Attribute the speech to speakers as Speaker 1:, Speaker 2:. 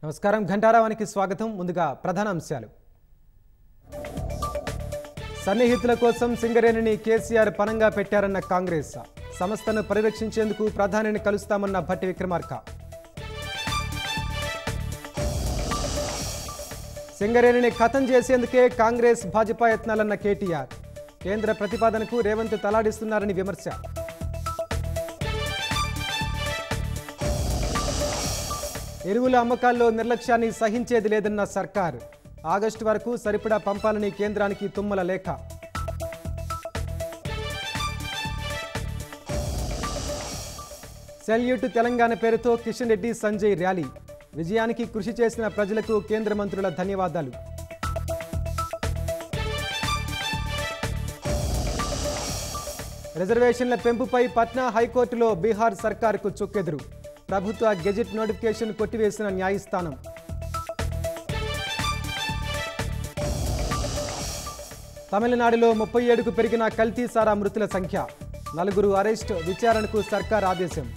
Speaker 1: నమస్కారం ఘంటారావానికి స్వాగతం. ముందుగా ప్రధాన అంశాలు. సన్నిహితుల కోసం సింగరేణిని కేసీఆర్ పనంగా పెట్టారన్న కాంగ్రెస్. సంస్థను పరిరక్షించేందుకు ప్రధానిని కలుస్తామన్న భట్టి విక్రమార్క. సింగరేణిని ఖతం చేసేందుకే కాంగ్రెస్ భాజపా యత్నాలన్న కేటీఆర్. కేంద్ర ప్రతిపాదనకు రేవంత్ తలాడిస్తున్నారని విమర్శ. ఎరువుల అమ్మకాల్లో నిర్లక్ష్యాన్ని సహించేది లేదన్న సర్కార్. ఆగస్టు వరకు సరిపడా పంపాలని కేంద్రానికి తుమ్మల లేఖ. సెల్యూట్ తెలంగాణ పేరుతో కిషన్ రెడ్డి సంజయ్ ర్యాలీ. విజయానికి కృషి చేసిన ప్రజలకు కేంద్ర మంత్రుల ధన్యవాదాలు. రిజర్వేషన్ల పెంపుపై పట్నా హైకోర్టులో బీహార్ సర్కారుకు చుక్కెదురు. ప్రభుత్వ గెజెట్ నోటిఫికేషన్ కొట్టివేసిన న్యాయస్థానం. తమిళనాడులో 37కు పెరిగిన కల్తీ సారా మృతుల సంఖ్య. 4 అరెస్ట్, విచారణకు సర్కార్ ఆదేశం.